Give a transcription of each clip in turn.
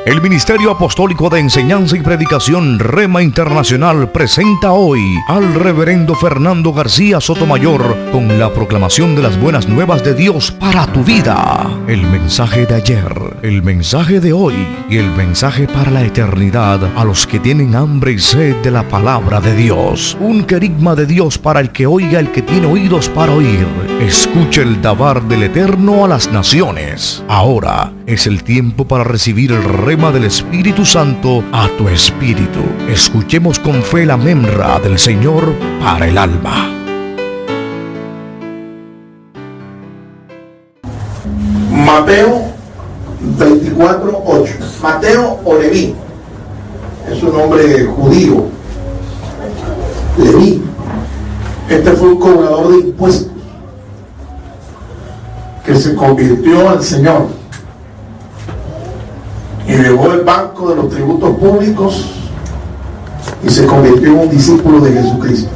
El Ministerio Apostólico de Enseñanza y Predicación Rema Internacional presenta hoy al Reverendo Fernando García Sotomayor con la proclamación de las buenas nuevas de Dios para tu vida. El mensaje de ayer, el mensaje de hoy y el mensaje para la eternidad a los que tienen hambre y sed de la palabra de Dios. Un querigma de Dios para el que oiga, el que tiene oídos para oír. Escucha el dabar del Eterno a las naciones. Ahora es el tiempo para recibir el rema del Espíritu Santo a tu espíritu. Escuchemos con fe la memra del Señor para el alma. Mateo 24:8. Mateo o Leví es un nombre judío. Leví, este fue un cobrador de impuestos que se convirtió al Señor y dejó el banco de los tributos públicos y se convirtió en un discípulo de Jesucristo.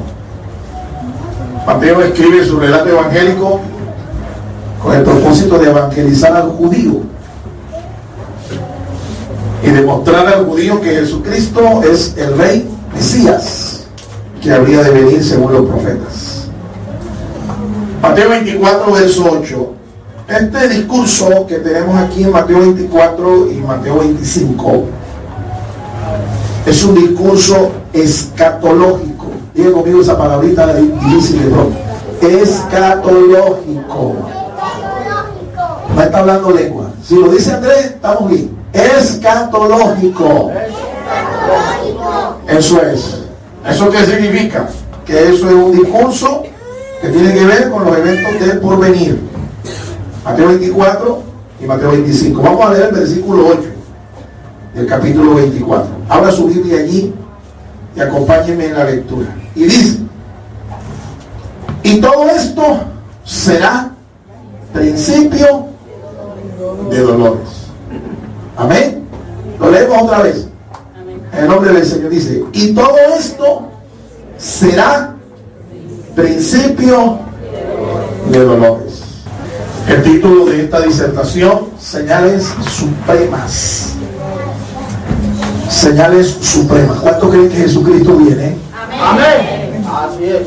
Mateo escribe su relato evangélico con el propósito de evangelizar al judío y demostrar al judío que Jesucristo es el Rey Mesías que habría de venir según los profetas. Mateo 24, verso 8. Este discurso que tenemos aquí en Mateo 24 y Mateo 25 es un discurso escatológico. Diga conmigo esa palabrita difícil de pronto. Escatológico. No está hablando lengua. Si lo dice Andrés, estamos bien. Escatológico. Eso es. ¿Eso qué significa? Que eso es un discurso que tiene que ver con los eventos del porvenir. Mateo 24 y Mateo 25. Vamos a leer el versículo 8 del capítulo 24. Abra su Biblia allí y acompáñenme en la lectura. Y dice: y todo esto será principio de dolores. Amén. Lo leemos otra vez. En el nombre del Señor dice: y todo esto será principio de dolores. El título de esta disertación: señales supremas. Señales supremas. ¿Cuántos creen que Jesucristo viene? Amén. Así es.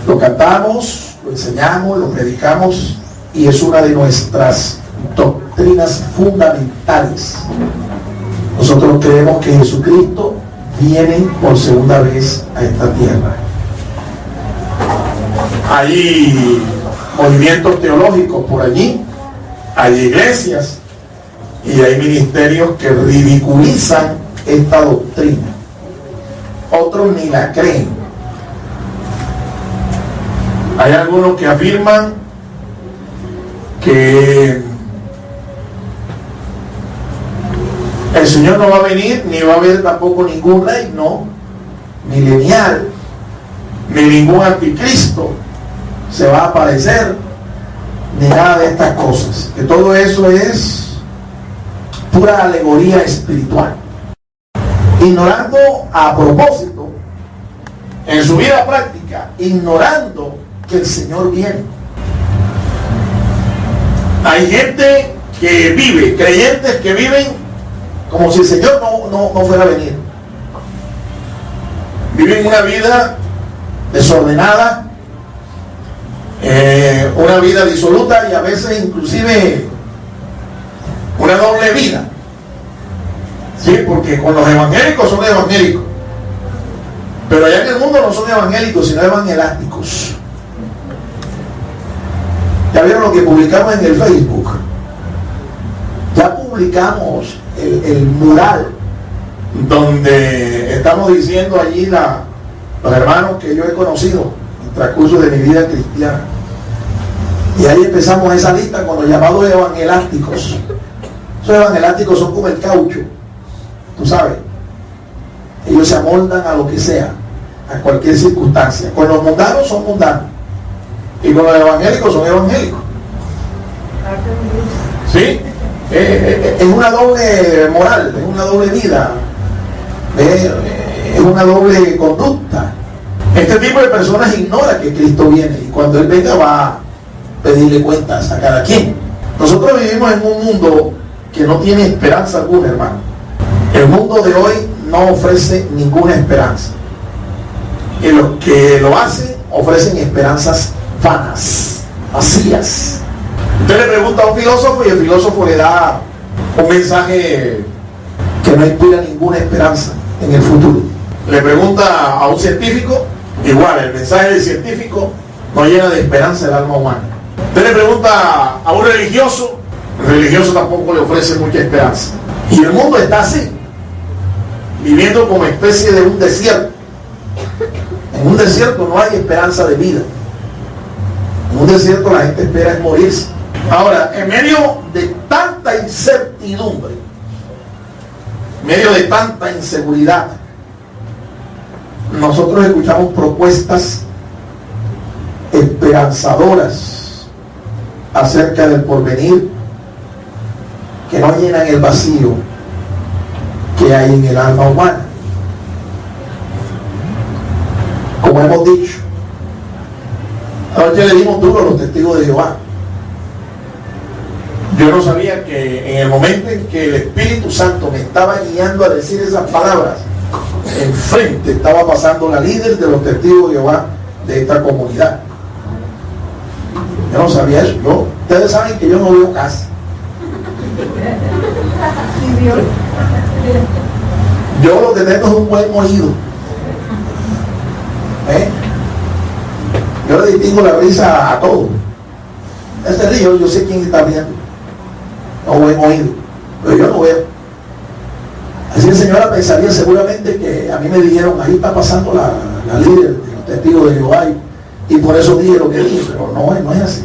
Lo cantamos, lo enseñamos, lo predicamos y es una de nuestras doctrinas fundamentales. Nosotros creemos que Jesucristo viene por segunda vez a esta tierra. Hay movimientos teológicos por allí, hay iglesias y hay ministerios que ridiculizan esta doctrina. Otros ni la creen. Hay algunos que afirman que el Señor no va a venir, ni va a haber tampoco ningún reino milenial, ni ningún anticristo se va a aparecer, ni nada de estas cosas. Que todo eso es pura alegoría espiritual, ignorando a propósito en su vida práctica, ignorando que el Señor viene. Hay gente que vive, creyentes que viven como si el Señor no fuera a venir. Viven una vida desordenada, una vida disoluta y a veces inclusive una doble vida. Sí, porque con los evangélicos son evangélicos, pero allá en el mundo no son evangélicos sino evangelásticos. Ya vieron lo que publicamos en el Facebook. Ya publicamos el mural donde estamos diciendo allí los hermanos que yo he conocido en el transcurso de mi vida cristiana. Y ahí empezamos esa lista con los llamados evangelásticos. Esos evangelásticos son como el caucho, tú sabes. Ellos se amoldan a lo que sea, a cualquier circunstancia. Con los mundanos son mundanos y con los evangélicos son evangélicos. ¿Sí? Es una doble moral, es una doble vida, es una doble conducta. Este tipo de personas ignora que Cristo viene y cuando Él venga va a pedirle cuentas a cada quien. Nosotros vivimos en un mundo que no tiene esperanza alguna, hermano. El mundo de hoy no ofrece ninguna esperanza. Y los que lo hacen ofrecen esperanzas vanas, vacías. Usted le pregunta a un filósofo y el filósofo le da un mensaje que no inspira ninguna esperanza en el futuro. Le pregunta a un científico, igual, el mensaje del científico no llena de esperanza el alma humana. Usted le pregunta a un religioso, el religioso tampoco le ofrece mucha esperanza. Y el mundo está así, viviendo como especie de un desierto. En un desierto no hay esperanza de vida. En un desierto la gente espera es morirse. Ahora, en medio de tanta incertidumbre, en medio de tanta inseguridad, nosotros escuchamos propuestas esperanzadoras acerca del porvenir que no llenan el vacío que hay en el alma humana. Como hemos dicho, anoche le dimos duro a los testigos de Jehová. Yo no sabía que en el momento en que el Espíritu Santo me estaba guiando a decir esas palabras, enfrente estaba pasando la líder de los testigos de Jehová de esta comunidad. Yo no sabía eso. Ustedes saben que yo no veo casi. Yo lo que tengo es un buen oído. Yo le distingo la risa a todo. Ese río, yo sé quién está viendo. No buen oído, pero yo no veo. Así la señora pensaría seguramente que a mí me dijeron, ahí está pasando la líder de los testigos de Jehová, y por eso dije lo que dije, pero no es así.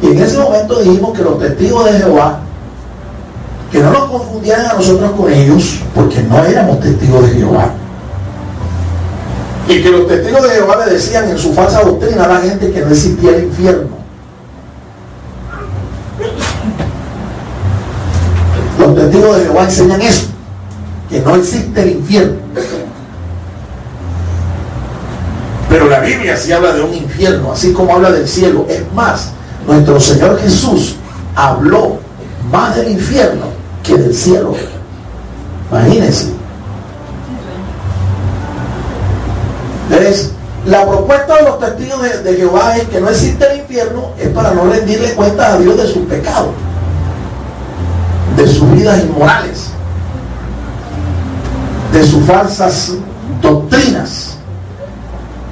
Y en ese momento dijimos que los testigos de Jehová, que no nos confundieran a nosotros con ellos, porque no éramos testigos de Jehová. Y que los testigos de Jehová le decían en su falsa doctrina a la gente que no existía el infierno. Los testigos de Jehová enseñan eso, que no existe el infierno. Pero la Biblia sí habla de un infierno, así como habla del cielo. Es más, nuestro Señor Jesús habló más del infierno que del cielo. Imagínense. Entonces, la propuesta de los testigos de Jehová es que no existe el infierno, es para no rendirle cuentas a Dios de sus pecados, de sus vidas inmorales, de sus falsas doctrinas.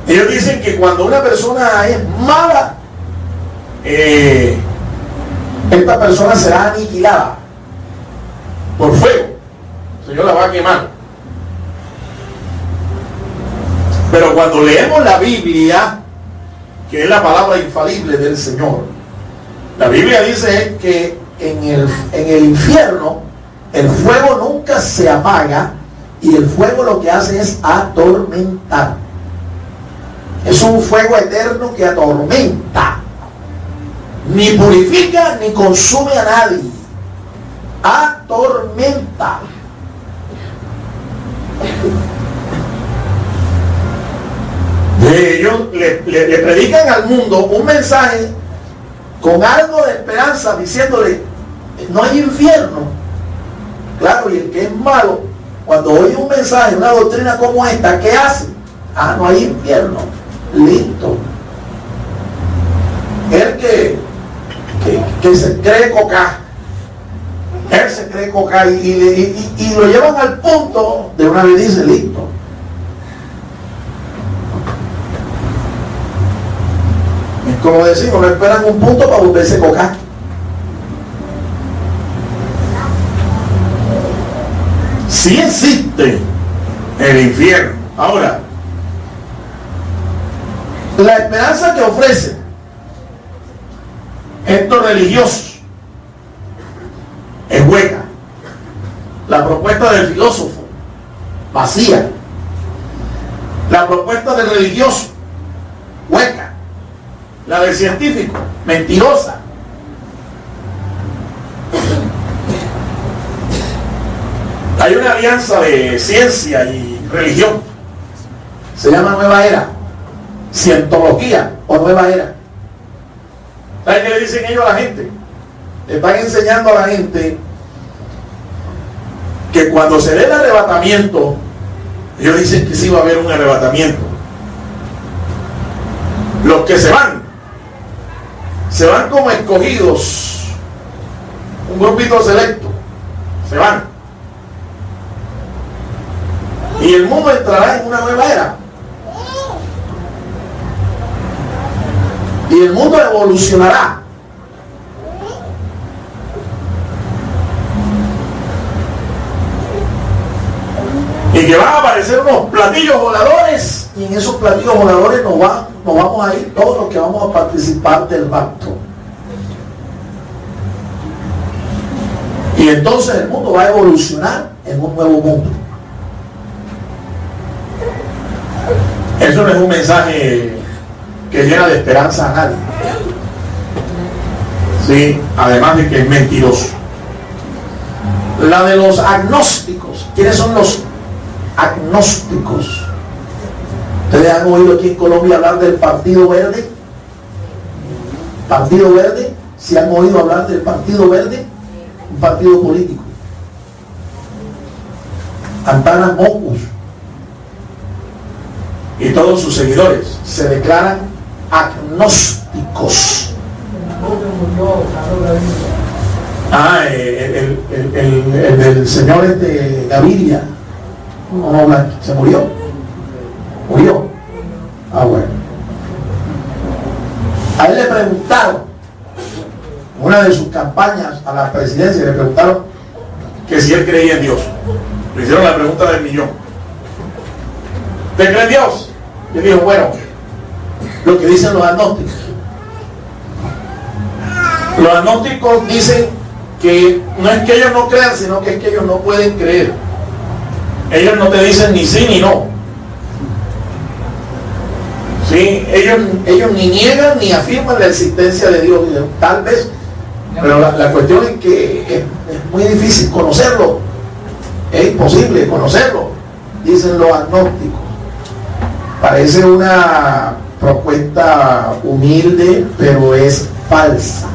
Ellos dicen que cuando una persona es mala, esta persona será aniquilada por fuego. El Señor la va a quemar. Pero cuando leemos la Biblia, que es la palabra infalible del Señor, la Biblia dice que en el infierno el fuego nunca se apaga, y el fuego lo que hace es atormentar. Es un fuego eterno que atormenta, ni purifica ni consume a nadie, atormenta. Ellos le predican al mundo un mensaje con algo de esperanza, diciéndole, no hay infierno. Claro, y el que es malo, cuando oye un mensaje, una doctrina como esta, ¿qué hace? Ah, no hay infierno. Listo. El que se cree coca, él se cree coca y lo llevan al punto de una vez dice, listo. Como decimos, no esperan un punto para volverse coca. Sí existe el infierno. Ahora, la esperanza que ofrecen estos religiosos es hueca. La propuesta del filósofo, vacía. La propuesta del religioso, hueca. La del científico, mentirosa. Hay una alianza de ciencia y religión. Se llama Nueva Era. Cientología o Nueva Era. ¿Saben qué le dicen ellos a la gente? Le están enseñando a la gente que cuando se dé el arrebatamiento, ellos dicen que sí va a haber un arrebatamiento. Los que se van como escogidos, un grupito selecto, se van. Y el mundo entrará en una nueva era. Y el mundo evolucionará. Y que van a aparecer unos platillos voladores, y en esos platillos voladores nos vamos a ir todos los que vamos a participar del rapto. Y entonces el mundo va a evolucionar en un nuevo mundo. Eso no es un mensaje que llena de esperanza a nadie. Sí, además de que es mentiroso. La de los agnósticos. ¿Quiénes son los agnósticos? ¿Ustedes han oído aquí en Colombia hablar del Partido Verde? ¿Partido Verde? ¿Si han oído hablar del Partido Verde? Un partido político. Antanas Mocus y todos sus seguidores se declaran agnósticos. El del señor de Gaviria, se murió. Bueno. A él le preguntaron, en una de sus campañas a la presidencia, le preguntaron que si él creía en Dios. Le hicieron la pregunta del millón. ¿Te cree en Dios? Y él dijo, bueno, lo que dicen los agnósticos. Los agnósticos dicen que no es que ellos no crean, sino que es que ellos no pueden creer. Ellos no te dicen ni sí ni no. ¿Sí? Ellos ni niegan ni afirman la existencia de Dios. Tal vez, pero la cuestión es que es muy difícil conocerlo. Es imposible conocerlo, dicen los agnósticos. Parece una propuesta humilde, pero es falsa.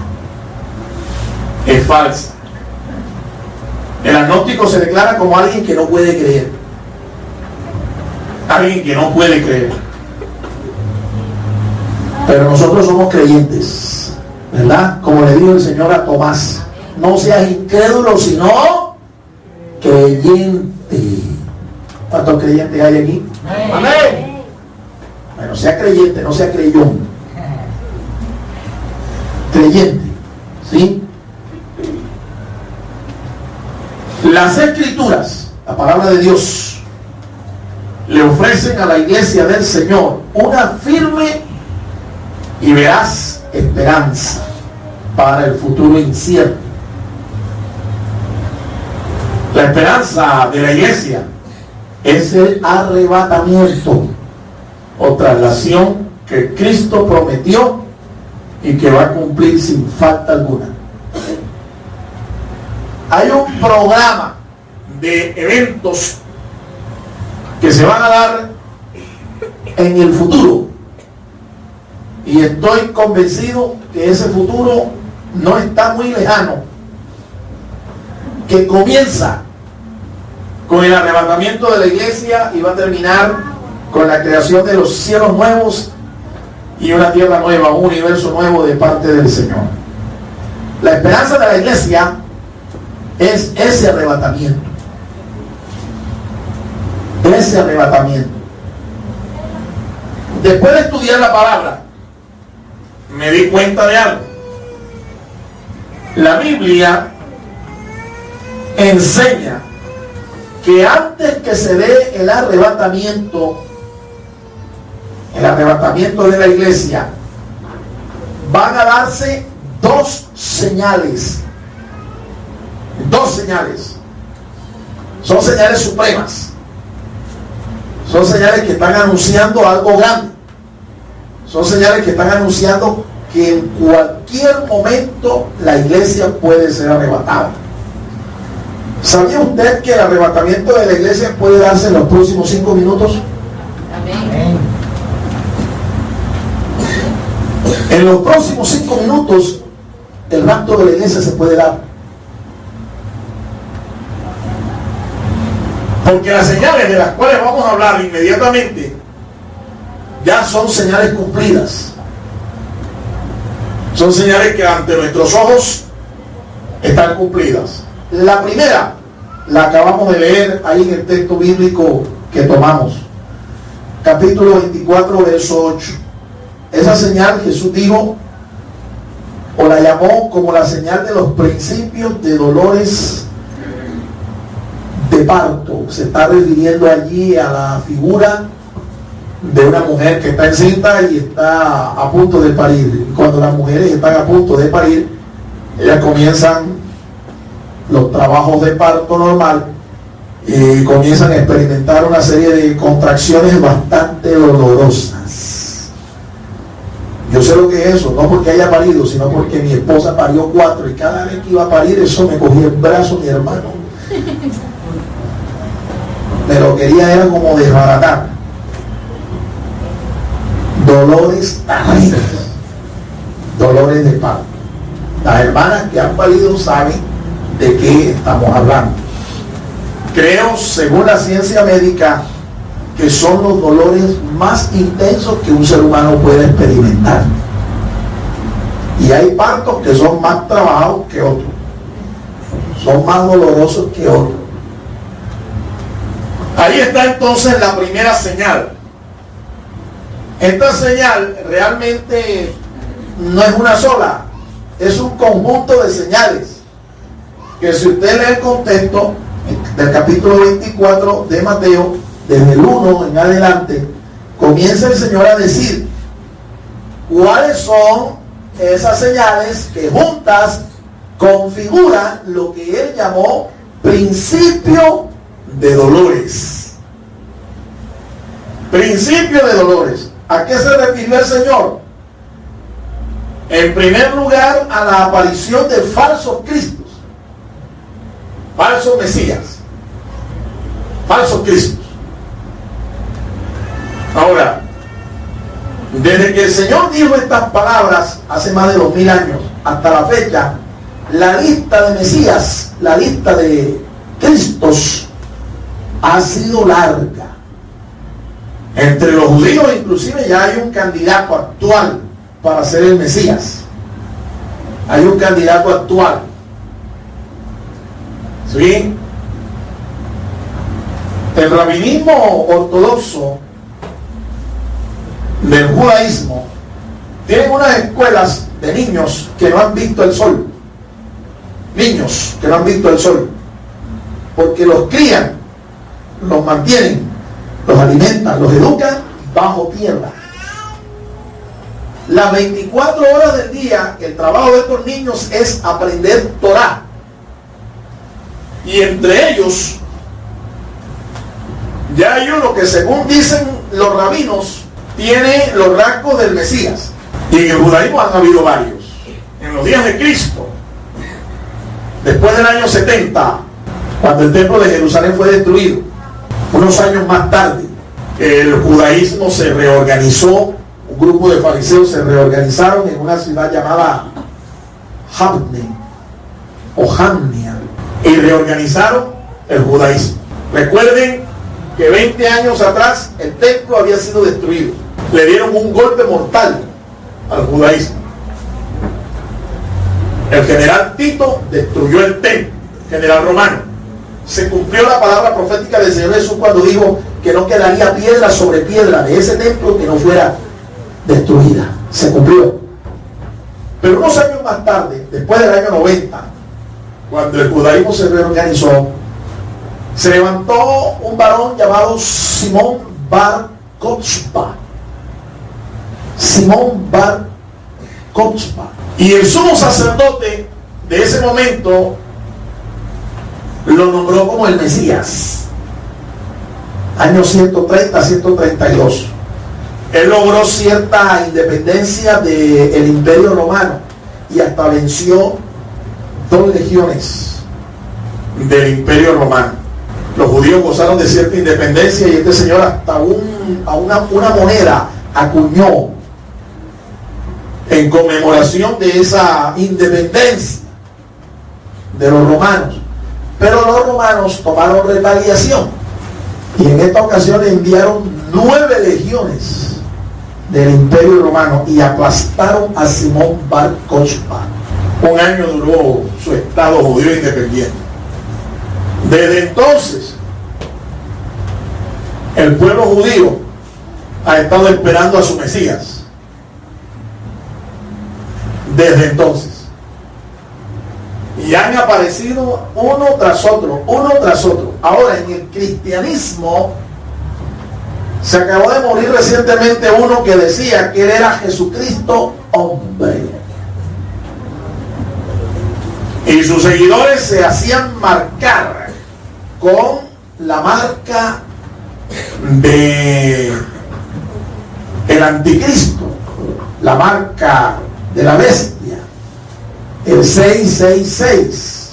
Es falsa. El agnóstico se declara como alguien que no puede creer. Alguien que no puede creer. Pero nosotros somos creyentes, ¿verdad? Como le dijo el Señor a Tomás, no seas incrédulo, sino creyente. ¿Cuántos creyentes hay aquí? Amén. Bueno, sea creyente, no sea creyón. Creyente, ¿sí? Las Escrituras, la palabra de Dios, le ofrecen a la iglesia del Señor una firme y veraz esperanza para el futuro incierto. La esperanza de la iglesia es el arrebatamiento o traslación que Cristo prometió y que va a cumplir sin falta alguna. Hay un programa de eventos que se van a dar en el futuro, y estoy convencido que ese futuro no está muy lejano, que comienza con el arrebatamiento de la iglesia y va a terminar con la creación de los cielos nuevos y una tierra nueva, un universo nuevo de parte del Señor. La esperanza de la iglesia es ese arrebatamiento. Ese arrebatamiento. Después de estudiar la palabra, me di cuenta de algo. La Biblia enseña que antes que se dé el arrebatamiento de la iglesia, van a darse dos señales. Dos señales. Son señales supremas. Son señales que están anunciando algo grande. Son señales que están anunciando que en cualquier momento la iglesia puede ser arrebatada. ¿Sabía usted que el arrebatamiento de la iglesia puede darse en los próximos 5 minutos? Amén. En los próximos 5 minutos el rapto de la iglesia se puede dar. Porque las señales de las cuales vamos a hablar inmediatamente ya son señales cumplidas. Son señales que ante nuestros ojos están cumplidas. La primera la acabamos de leer ahí en el texto bíblico que tomamos. Capítulo 24, verso 8. Esa señal Jesús dijo, o la llamó como la señal de los principios de dolores de parto. Se está refiriendo allí a la figura de una mujer que está encinta y está a punto de parir. Cuando las mujeres están a punto de parir, ellas comienzan los trabajos de parto normal y comienzan a experimentar una serie de contracciones bastante dolorosas. Yo sé lo que es eso, no porque haya parido, sino porque mi esposa parió 4 y cada vez que iba a parir eso me cogía el brazo mi hermano. Me lo quería, era como desbaratar. Dolores terribles, dolores de parto. Las hermanas que han parido saben de qué estamos hablando. Creo, según la ciencia médica, que son los dolores más intensos que un ser humano puede experimentar. Y hay partos que son más trabajados que otros, son más dolorosos que otros. Ahí está entonces la primera señal. Esta señal realmente no es una sola, es un conjunto de señales que, si usted lee el contexto del capítulo 24 de Mateo, desde el 1 en adelante, comienza el Señor a decir cuáles son esas señales que juntas configuran lo que Él llamó principio de dolores. Principio de dolores. ¿A qué se refirió el Señor? En primer lugar, a la aparición de falsos cristos, falsos mesías, falsos cristos. Ahora, desde que el Señor dijo estas palabras hace más de 2000 años hasta la fecha, la lista de mesías, la lista de cristos ha sido larga. Entre los judíos inclusive ya hay un candidato actual para ser el Mesías. Hay un candidato actual. ¿Sí? El rabinismo ortodoxo del judaísmo tienen unas escuelas de niños que no han visto el sol. Niños que no han visto el sol. Porque los crían, los mantienen, los alimentan, los educan bajo tierra. Las 24 horas del día, el trabajo de estos niños es aprender Torá. Y entre ellos, ya hay uno que, según dicen los rabinos, tiene los rasgos del Mesías. Y en el judaísmo han habido varios. En los días de Cristo, después del año 70, cuando el templo de Jerusalén fue destruido, unos años más tarde, el judaísmo se reorganizó. Un grupo de fariseos se reorganizaron en una ciudad llamada Hamne o Hamnia y reorganizaron el judaísmo. Recuerden que 20 años atrás el templo había sido destruido. Le dieron un golpe mortal al judaísmo. El general Tito destruyó el templo, general romano. Se cumplió la palabra profética del Señor Jesús cuando dijo que no quedaría piedra sobre piedra de ese templo que no fuera destruida. Se cumplió. Pero unos años más tarde, después del año 90, cuando el judaísmo se reorganizó, se levantó un varón llamado Simón Bar Kokhba. Simón Bar Kokhba. Y el sumo sacerdote de ese momento lo nombró como el Mesías. Años 130, 132. Él logró cierta independencia del Imperio Romano y hasta venció 2 legiones del Imperio Romano. Los judíos gozaron de cierta independencia y este señor hasta una moneda acuñó en conmemoración de esa independencia de los romanos. Pero los romanos tomaron retaliación Y en esta ocasión le enviaron 9 legiones del Imperio Romano y aplastaron a Simón Bar Kokhba. Un año duró su estado judío independiente. Desde entonces, el pueblo judío ha estado esperando a su Mesías. Desde entonces. Y han aparecido uno tras otro, uno tras otro. Ahora, en el cristianismo, se acabó de morir recientemente uno que decía que él era Jesucristo hombre. Y sus seguidores se hacían marcar con la marca de el anticristo, la marca de la bestia, el 666.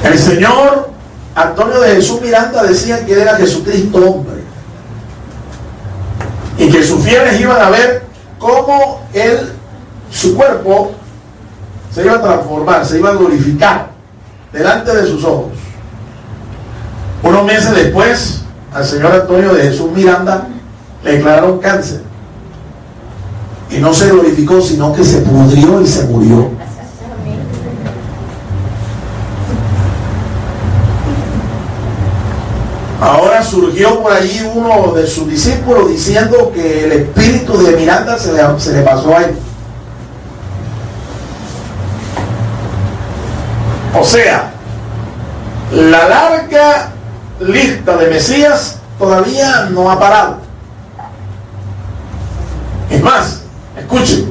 El señor Antonio de Jesús Miranda decía que él era Jesucristo hombre y que sus fieles iban a ver cómo él, su cuerpo se iba a transformar, se iba a glorificar delante de sus ojos. Unos meses después, al señor Antonio de Jesús Miranda le declararon cáncer y no se glorificó, sino que se pudrió y se murió. Ahora surgió por allí uno de sus discípulos diciendo que el espíritu de Miranda se le pasó a él. O sea, la larga lista de Mesías todavía no ha parado. Es más, escuchen,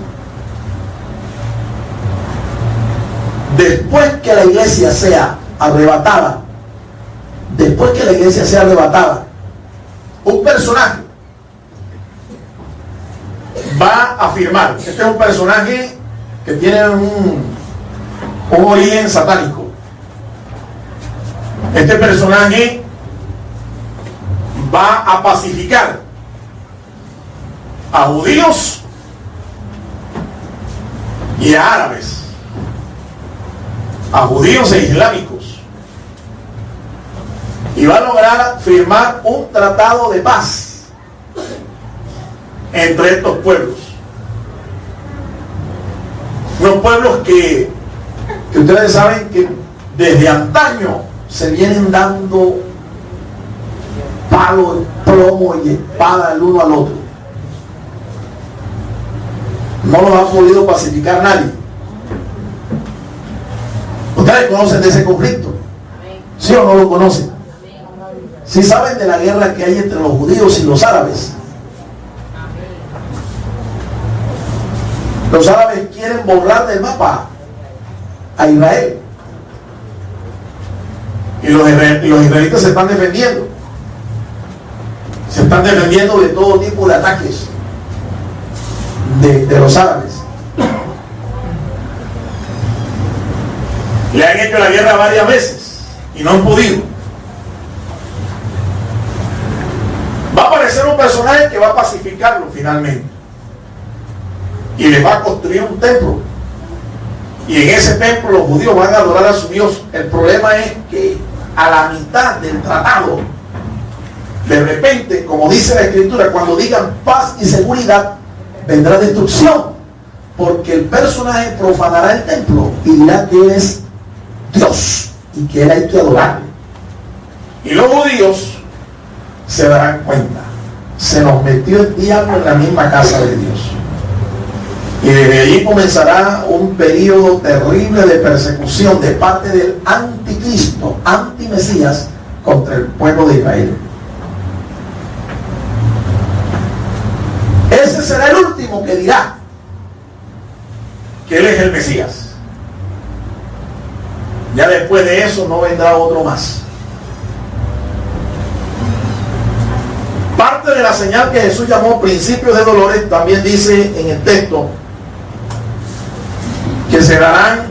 después que la iglesia sea arrebatada, un personaje va a afirmar, este es un personaje que tiene un origen satánico. Este personaje va a pacificar a judíos y a árabes, a judíos e islámicos, y va a lograr firmar un tratado de paz entre estos pueblos. Unos pueblos que ustedes saben que desde antaño se vienen dando palo, plomo y espada el uno al otro. No los ha podido pacificar nadie. ¿Ustedes conocen de ese conflicto? ¿Sí o no lo conocen? ¿Sí saben de la guerra que hay entre los judíos y los árabes? Los árabes quieren borrar del mapa a Israel. Y los israelitas se están defendiendo. Se están defendiendo de todo tipo de ataques de los árabes. Le han hecho la guerra varias veces y no han podido. Va a aparecer un personaje que va a pacificarlo finalmente y les va a construir un templo, y en ese templo los judíos van a adorar a su Dios. El problema es que a la mitad del tratado, de repente, como dice la escritura, cuando digan paz y seguridad, vendrá destrucción, porque el personaje profanará el templo y dirá que él es Dios y que él hay que adorarle. Y los judíos se darán cuenta, se nos metió el diablo en la misma casa de Dios. Y desde allí comenzará un periodo terrible de persecución de parte del anticristo, antimesías, contra el pueblo de Israel. Ese será el último que dirá que él es el Mesías. Ya después de eso no vendrá otro más. Parte de la señal que Jesús llamó principios de dolores, también dice en el texto que se darán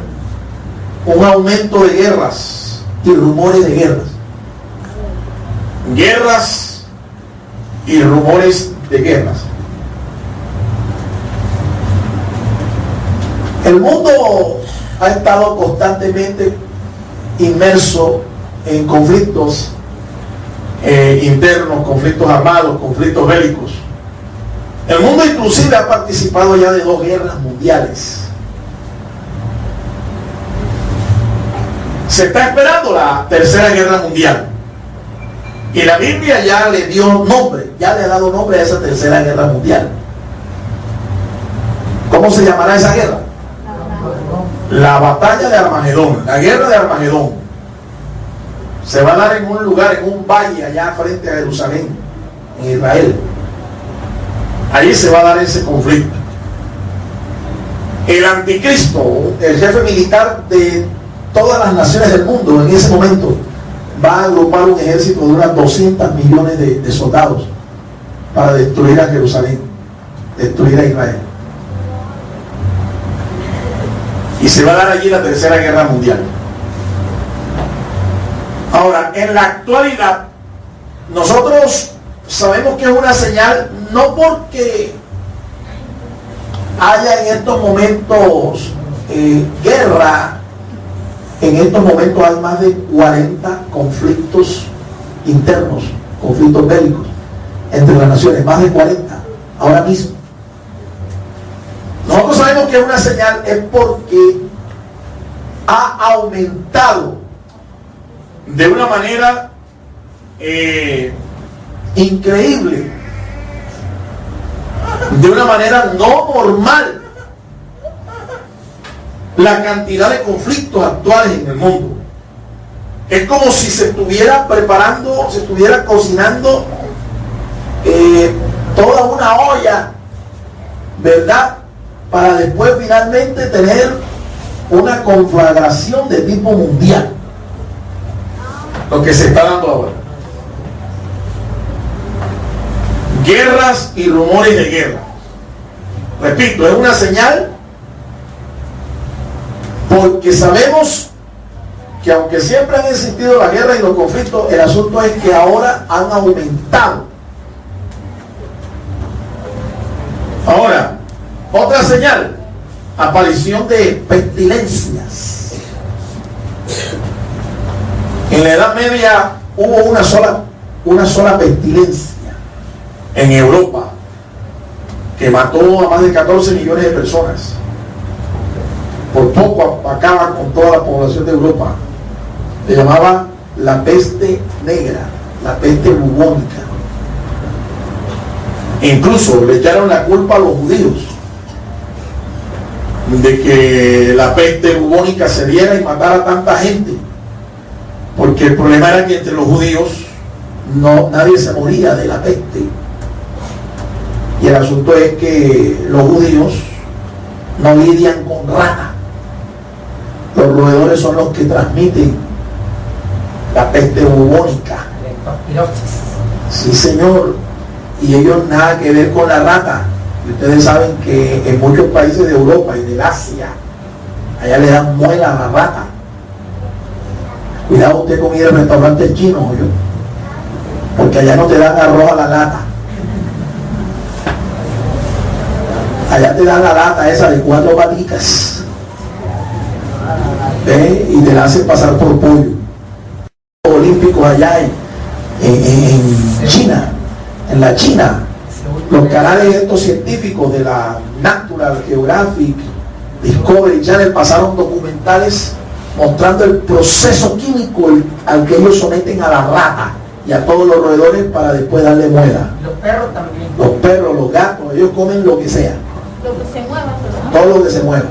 un aumento de guerras y rumores de guerras. Guerras y rumores de guerras. El mundo ha estado constantemente inmerso en conflictos internos, conflictos armados, conflictos bélicos. El mundo inclusive ha participado ya de 2 guerras mundiales. Se está esperando la tercera guerra mundial. Y la Biblia ya le dio nombre, ya le ha dado nombre a esa tercera guerra mundial. ¿Cómo se llamará esa guerra? La batalla de Armagedón, la guerra de Armagedón. Se va a dar en un lugar, en un valle allá frente a Jerusalén, en Israel. Allí se va a dar ese conflicto. El anticristo, el jefe militar de todas las naciones del mundo en ese momento, va a agrupar un ejército de unas 200 millones de soldados para destruir a Jerusalén, destruir a Israel. Y se va a dar allí la tercera guerra mundial. Ahora, en la actualidad, nosotros sabemos que es una señal, no porque haya en estos momentos guerra. En estos momentos hay más de 40 conflictos internos, conflictos bélicos entre las naciones, más de 40 ahora mismo. Nosotros sabemos que una señal es porque ha aumentado de una manera increíble, de una manera no normal, la cantidad de conflictos actuales en el mundo. Es como si se estuviera preparando, se estuviera cocinando toda una olla, ¿verdad? Para después finalmente tener una conflagración de tipo mundial. Lo que se está dando ahora. Guerras y rumores de guerra. Repito, es una señal porque sabemos que aunque siempre han existido las guerras y los conflictos, el asunto es que ahora han aumentado. Ahora, otra señal, aparición de pestilencias. En la Edad Media hubo una sola pestilencia en Europa que mató a más de 14 millones de personas. Por poco acaba con toda la población de Europa. Se llamaba la peste negra, la peste bubónica. Incluso le echaron la culpa a los judíos de que la peste bubónica se diera y matara a tanta gente, porque el problema era que entre los judíos nadie se moría de la peste. Y el asunto es que los judíos no lidian con ranas. Los roedores son los que transmiten la peste bubónica. Sí, señor. Y ellos nada que ver con la rata. Y ustedes saben que en muchos países de Europa y del Asia, allá le dan muela a la rata. Cuidado usted con ir al restaurante chino, yo, porque allá no te dan arroz a la lata. Allá te dan la lata esa de 4 paticas. Y te la hacen pasar por pollo. Olímpicos allá en China, en la China, los canales estos científicos de la Natural Geographic, Discovery Channel pasaron documentales mostrando el proceso químico al que ellos someten a la rata y a todos los roedores para después darle muela. Los perros también. Los perros, los gatos, ellos comen lo que sea. Lo que se mueva, ¿no? Todo lo que se mueva.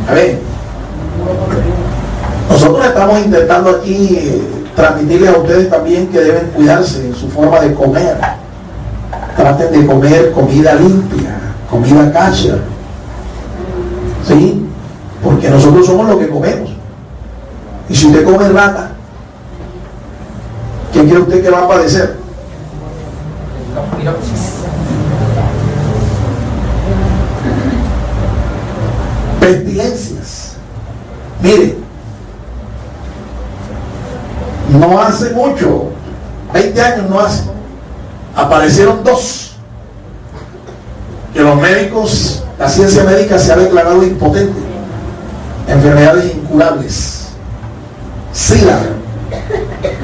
A ver, nosotros estamos intentando aquí transmitirles a ustedes también que deben cuidarse en su forma de comer. Traten de comer comida limpia, comida kosher. ¿Sí? Porque nosotros somos lo que comemos. Y si usted come rata, ¿qué cree usted que va a padecer? Pestilencias. Mire, no hace mucho, 20 años no hace, aparecieron 2 que los médicos, la ciencia médica se ha declarado impotente enfermedades incurables. SIDA,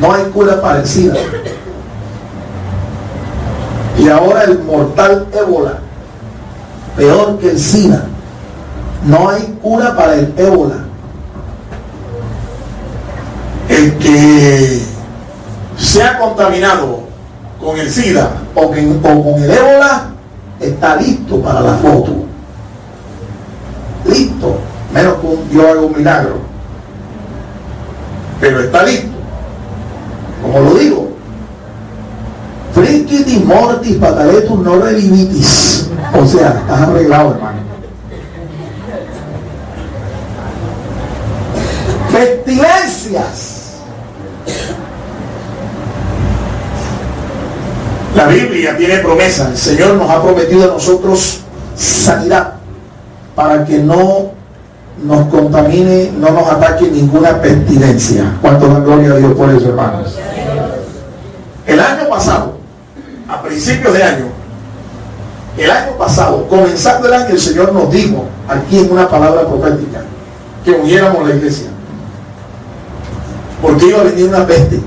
no hay cura para el SIDA. Y ahora el mortal ébola, peor que el SIDA. No hay cura para el ébola. El que se ha contaminado con el SIDA o con el ébola está listo para la foto. Listo. Menos que Dios haga un milagro. Pero está listo. Como lo digo. Friquitis mortis pataletus no revivitis. O sea, estás arreglado, hermano. Pestilencias. La Biblia tiene promesa. El Señor nos ha prometido a nosotros sanidad para que no nos contamine, no nos ataque ninguna pestilencia. ¿Cuánto dan gloria a Dios por eso, hermanos? El año pasado, a principios de año, el año pasado, comenzando el año, el Señor nos dijo aquí en una palabra profética que uniéramos la iglesia, porque iba a venir una peste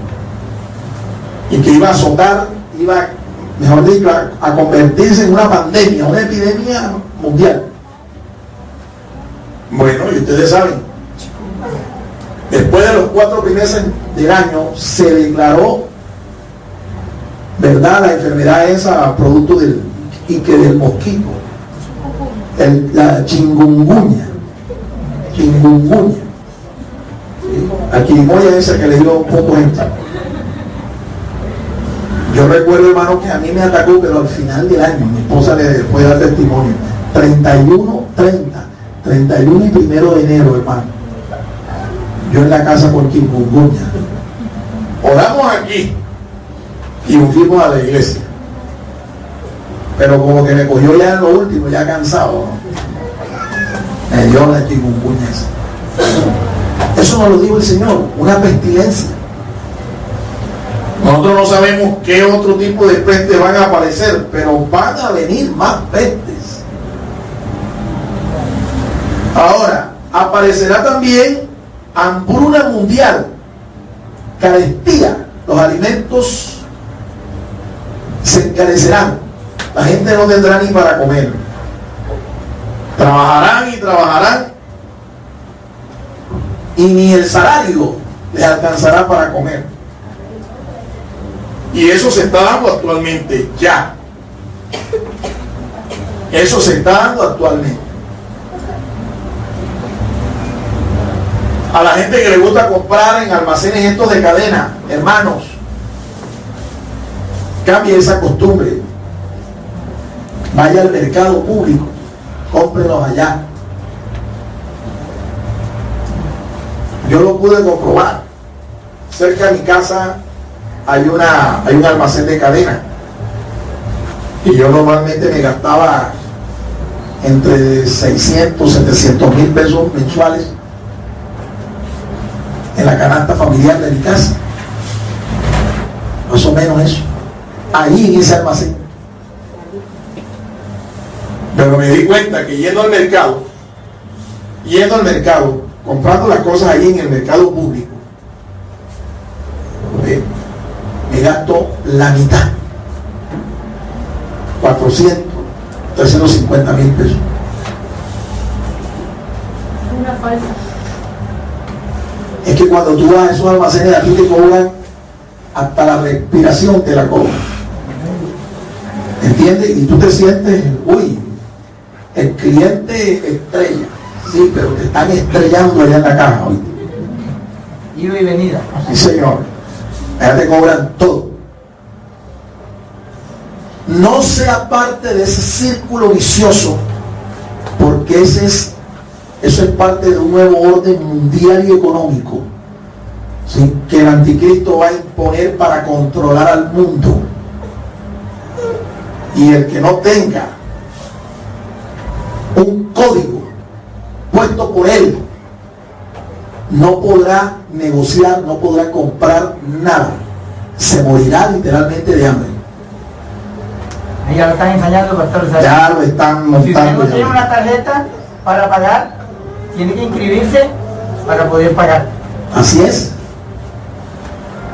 y que iba a azotar, iba, mejor dicho, a convertirse en una pandemia, una epidemia mundial. Bueno, y ustedes saben, después de los 4 primeros del año se declaró, ¿verdad?, la enfermedad esa producto del mosquito, la chikungunya. La quirimoya esa que le dio un poco gente. Yo recuerdo, hermano, que a mí me atacó, pero al final del año, mi esposa le puede dar testimonio, 31 y 1 de enero, hermano, yo en la casa con chikungunya. Oramos aquí y nos fuimos a la iglesia, pero como que me cogió ya en lo último, ya cansado, ¿no? Me dio la chikungunya esa. Eso nos lo dijo el Señor, una pestilencia. Nosotros no sabemos qué otro tipo de pestes van a aparecer, pero van a venir más pestes. Ahora, aparecerá también hambruna mundial, carestía. Los alimentos se encarecerán. La gente no tendrá ni para comer. Trabajarán y trabajarán y ni el salario les alcanzará para comer. Y eso se está dando actualmente, ya. Eso se está dando actualmente. A la gente que le gusta comprar en almacenes estos de cadena, hermanos, cambie esa costumbre. Vaya al mercado público, cómprelos allá. Yo lo pude comprobar. Cerca de mi casa hay un almacén de cadena. Y yo normalmente me gastaba entre 600, 700 mil pesos mensuales en la canasta familiar de mi casa, más o menos eso, ahí en ese almacén. Pero me di cuenta que yendo al mercado, comprando las cosas ahí en el mercado público, me gasto la mitad, 400, 350 mil pesos. Una falsa. Es que cuando tú vas a esos almacenes, aquí te cobran hasta la respiración, te la cobran. ¿Entiendes? Y tú te sientes, uy, el cliente estrella. Sí, pero te están estrellando allá en la caja hoy. Ida y venida. Sí, señor. Allá te cobran todo. No sea parte de ese círculo vicioso, porque eso es parte de un nuevo orden mundial y económico, ¿sí?, que el anticristo va a imponer para controlar al mundo. Y el que no tenga un código puesto por él no podrá negociar, no podrá comprar nada. Se morirá literalmente de hambre. Ya lo están enseñando, pastor. Ya lo están Si usted montando. no tiene una tarjeta para pagar, tiene que inscribirse para poder pagar. Así es.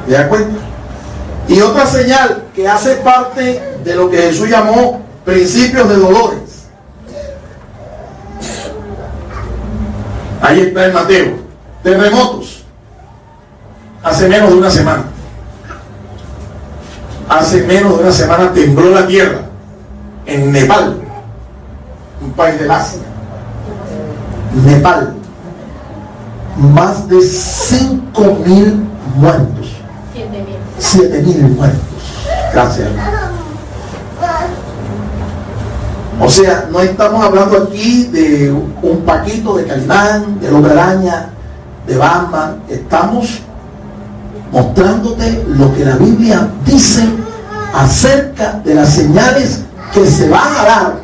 ¿Te das cuenta? Y otra señal que hace parte de lo que Jesús llamó principios de dolores. Ahí está en Mateo. Terremotos. Hace menos de una semana. Hace menos de una semana tembló la tierra en Nepal, un país del Asia. Nepal. Más de 5.000 muertos. 7.000 muertos. Gracias, hermano. O sea, no estamos hablando aquí de un Paquito, de Calimán, de Hombre Araña, de Batman. Estamos mostrándote lo que la Biblia dice acerca de las señales que se van a dar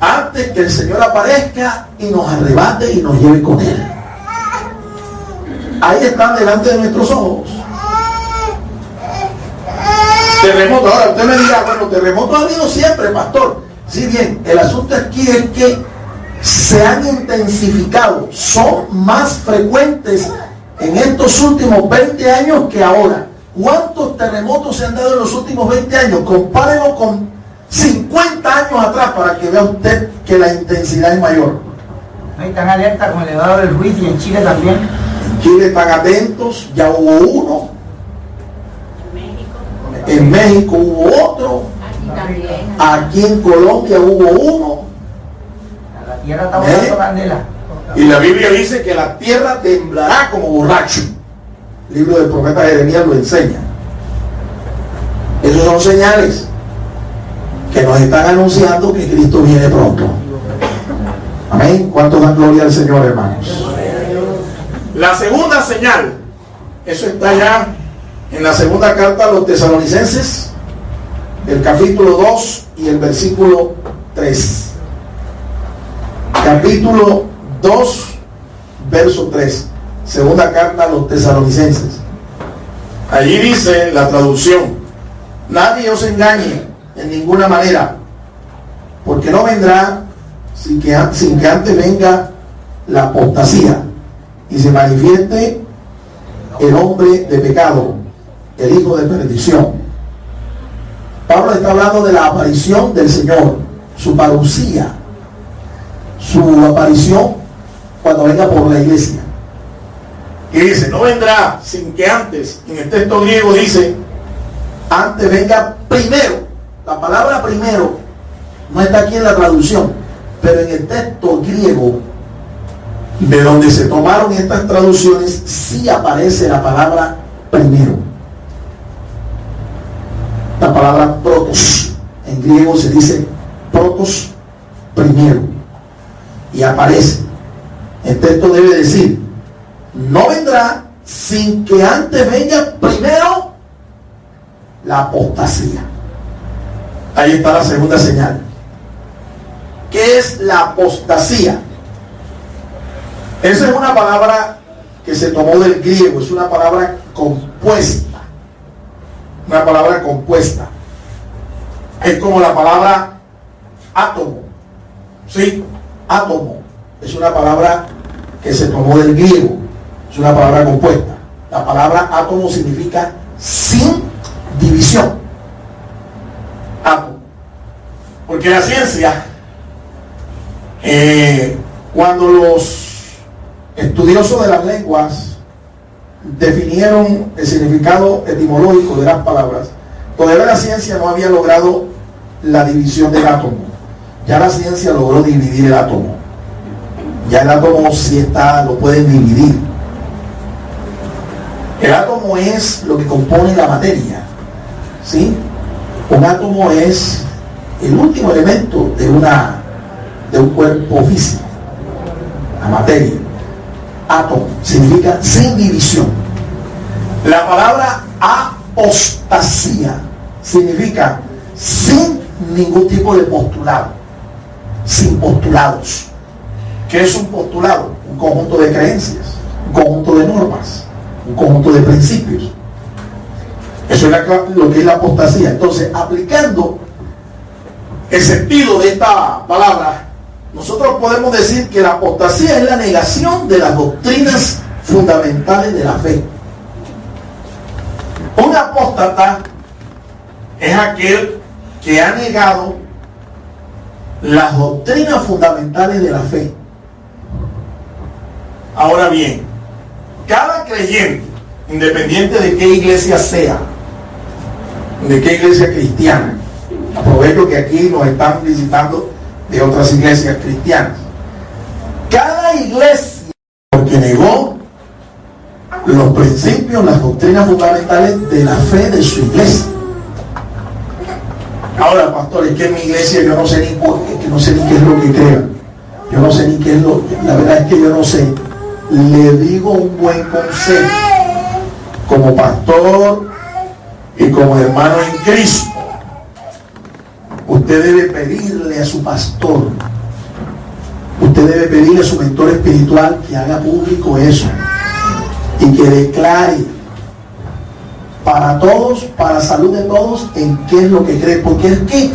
antes que el Señor aparezca y nos arrebate y nos lleve con Él. Ahí están delante de nuestros ojos. Terremoto. Ahora usted me dirá, bueno, terremotos ha habido siempre, pastor. Sí, bien, el asunto aquí es que se han intensificado, son más frecuentes en estos últimos 20 años que ahora. ¿Cuántos terremotos se han dado en los últimos 20 años? Compárenlo con 50 años atrás para que vea usted que la intensidad es mayor. Ahí están alerta con el elevador del Ruiz y en Chile también. En Chile están atentos, ya hubo uno. En México hubo otro. Aquí en Colombia hubo uno. La tierra está volando candela. Y la Biblia dice que la tierra temblará como borracho. El libro del profeta Jeremías lo enseña. Esos son señales que nos están anunciando que Cristo viene pronto. Amén. ¿Cuántos dan gloria al Señor, hermanos? La segunda señal, eso está ya en la segunda carta a los Tesalonicenses, el capítulo 2 y el versículo 3. Capítulo 2, verso 3. Segunda carta a los Tesalonicenses. Allí dice la traducción: nadie os engañe en ninguna manera, porque no vendrá sin que antes venga la apostasía y se manifieste el hombre de pecado, el hijo de perdición. Pablo está hablando de la aparición del Señor, su parucía, su aparición cuando venga por la iglesia. Y dice, no vendrá sin que antes, en el texto griego dice, antes venga primero. La palabra primero no está aquí en la traducción, pero en el texto griego, de donde se tomaron estas traducciones, sí aparece la palabra primero. La palabra protos, en griego se dice protos, primero, y aparece. El texto debe decir, no vendrá sin que antes venga primero la apostasía. Ahí está la segunda señal. ¿Qué es la apostasía? Esa es una palabra que se tomó del griego, es una palabra compuesta. Una palabra compuesta. Es como la palabra átomo. ¿Sí? Átomo. Es una palabra que se tomó del griego. Es una palabra compuesta. La palabra átomo significa sin división. Átomo. Porque la ciencia, cuando los estudiosos de las lenguas definieron el significado etimológico de las palabras, todavía la ciencia no había logrado la división del átomo. Ya la ciencia logró dividir el átomo. Ya el átomo sí está, lo pueden dividir. El átomo es lo que compone la materia, ¿sí? Un átomo es el último elemento de un cuerpo físico, la materia. Átomo significa sin división. La palabra apostasía significa sin ningún tipo de postulado, sin postulados. ¿Qué es un postulado? Un conjunto de creencias, un conjunto de normas, un conjunto de principios. Eso es lo que es la apostasía. Entonces, aplicando el sentido de esta palabra nosotros podemos decir que la apostasía es la negación de las doctrinas fundamentales de la fe. Un apóstata es aquel que ha negado las doctrinas fundamentales de la fe. Ahora bien, cada creyente, independiente de qué iglesia sea, de qué iglesia cristiana, aprovecho que aquí nos están visitando de otras iglesias cristianas, cada iglesia, porque negó los principios, las doctrinas fundamentales de la fe de su iglesia. Ahora, pastor, es que en mi iglesia yo no sé ni por qué, que no sé ni qué es lo que crean. Yo no sé ni qué es lo que, la verdad es que yo no sé. Le digo un buen consejo como pastor y como hermano en Cristo. Usted debe pedirle a su pastor, usted debe pedirle a su mentor espiritual que haga público eso y que declare para todos, para la salud de todos, en qué es lo que cree, porque es que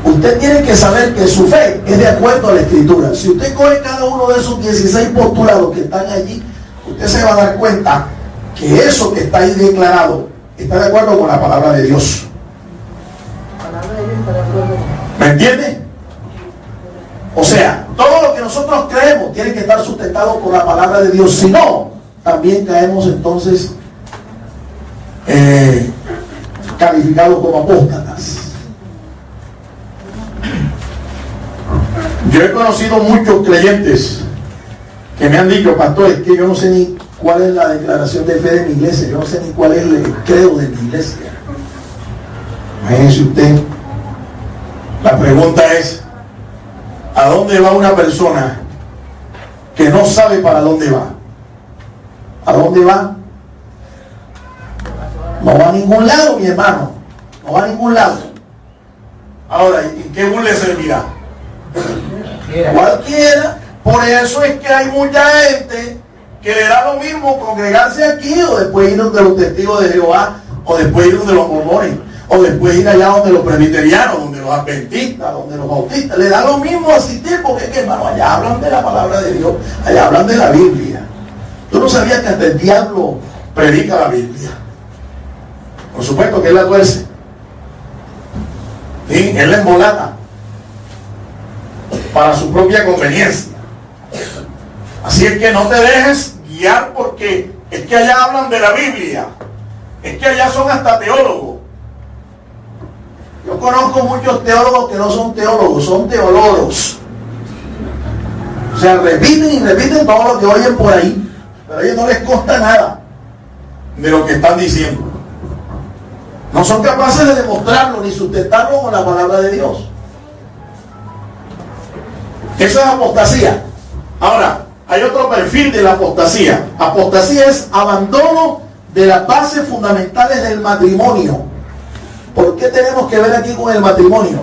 usted tiene que saber que su fe es de acuerdo a la Escritura. Si usted coge cada uno de esos 16 postulados que están allí, usted se va a dar cuenta que eso que está ahí declarado está de acuerdo con la palabra de Dios. ¿Me entiende? O sea, todo lo que nosotros creemos tiene que estar sustentado por la palabra de Dios. Si no, también caemos entonces calificados como apóstatas. Yo he conocido muchos creyentes que me han dicho, pastor, es que yo no sé ni cuál es la declaración de fe de mi iglesia, yo no sé ni cuál es el credo de mi iglesia. Imagínese usted. La pregunta es, ¿a dónde va una persona que no sabe para dónde va? ¿A dónde va? No va a ningún lado, mi hermano. No va a ningún lado. Ahora, ¿y qué bus le servirá? Cualquiera. Por eso es que hay mucha gente que le da lo mismo congregarse aquí o después ir donde los testigos de Jehová, o después ir donde los mormones, o después ir allá donde los presbiterianos, donde los adventistas, donde los bautistas. Le da lo mismo asistir porque es que, hermano, allá hablan de la palabra de Dios, allá hablan de la Biblia. Tú no sabías que hasta el diablo predica la Biblia. Por supuesto que él la tuerce. ¿Sí? Él la embolata para su propia conveniencia. Así es que no te dejes guiar porque es que allá hablan de la Biblia. Es que allá son hasta teólogos. Yo conozco muchos teólogos que no son teólogos, son teólogos. O sea, repiten y repiten todo lo que oyen por ahí, pero a ellos no les consta nada de lo que están diciendo. No son capaces de demostrarlo ni sustentarlo con la palabra de Dios. Eso es apostasía. Ahora, hay otro perfil de la apostasía. Apostasía es abandono de las bases fundamentales del matrimonio. ¿Por qué tenemos que ver aquí con el matrimonio?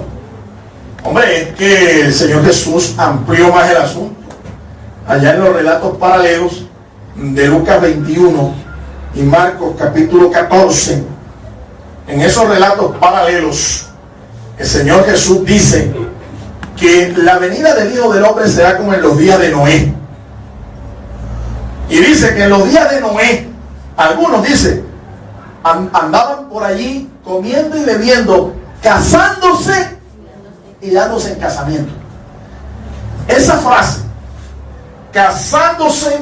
Hombre, es que el Señor Jesús amplió más el asunto. Allá en los relatos paralelos de Lucas 21 y Marcos capítulo 14, en esos relatos paralelos, el Señor Jesús dice que la venida del Hijo del Hombre será como en los días de Noé. Y dice que en los días de Noé, algunos dicen, andaban por allí comiendo y bebiendo, casándose y dándose en casamiento. Esa frase, casándose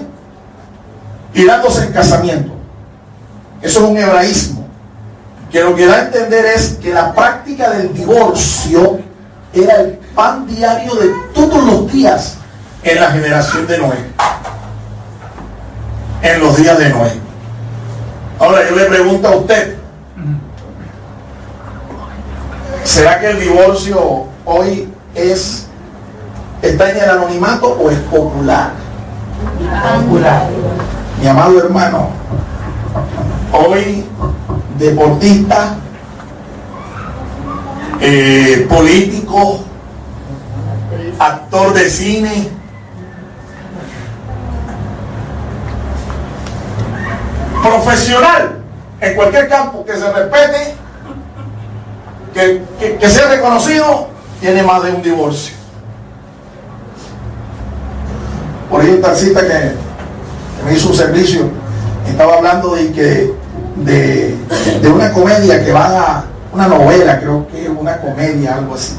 y dándose en casamiento, eso es un hebraísmo, que lo que da a entender es que la práctica del divorcio era el pan diario de todos los días en la generación de Noé, en los días de Noé. Ahora yo le pregunto a usted, ¿será que el divorcio hoy está en el anonimato o es popular? Popular. Mi amado hermano, hoy deportista, político, actor de cine, profesional en cualquier campo que se respete, que sea reconocido, tiene más de un divorcio. Por ahí un taxista que me hizo un servicio, estaba hablando de una comedia que va a una novela, creo que es una comedia, algo así,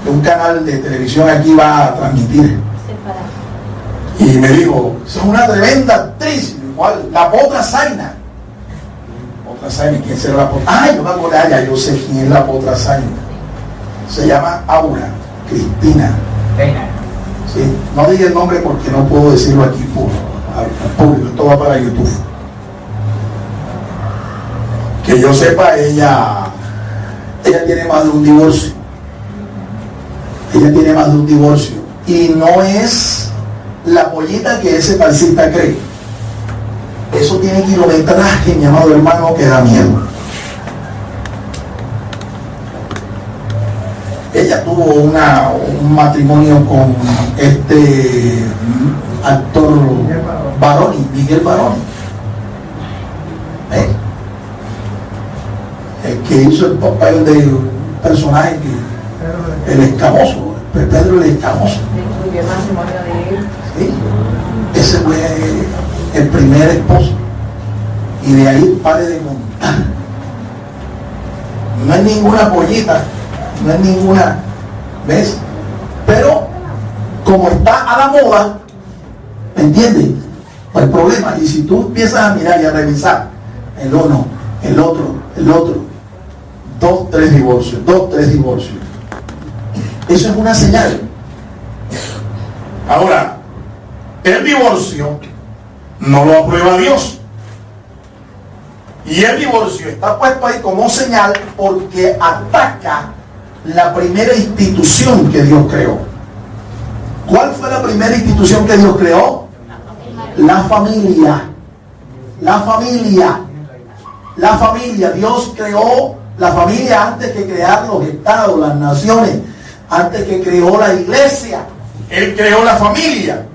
de un canal de televisión aquí va a transmitir. Y me dijo, es una tremenda actriz, igual, la Potra Zaina. Potra Zaina, ¿quién será la Potra? Ah, yo me acuerdo, ya yo sé quién es la Potra Zaina. Se llama Aura Cristina. Sí, no diga el nombre porque no puedo decirlo aquí público, esto va para YouTube. Que yo sepa, ella tiene más de un divorcio. Ella tiene más de un divorcio. Y no es la pollita que ese taxista cree. Eso tiene kilometraje, mi amado hermano, que da miedo. Ella tuvo un matrimonio con este actor Baroni, Miguel Baroni. El que hizo el papel de un personaje que el escamoso, Pedro el Escamoso. Sí, ese fue el primer esposo. Y de ahí pare de contar. No es ninguna pollita, no es ninguna, ¿ves? Pero como está a la moda, ¿me entiendes? No hay problema. Y si tú empiezas a mirar y a revisar el uno, el otro, 2, 3 divorcios, eso es una señal. Ahora, el divorcio no lo aprueba Dios. Y el divorcio está puesto ahí como señal porque ataca la primera institución que Dios creó. ¿Cuál fue la primera institución que Dios creó? La familia. La familia. La familia. Dios creó la familia antes que crear los estados, las naciones, antes que creó la iglesia. Él creó la familia.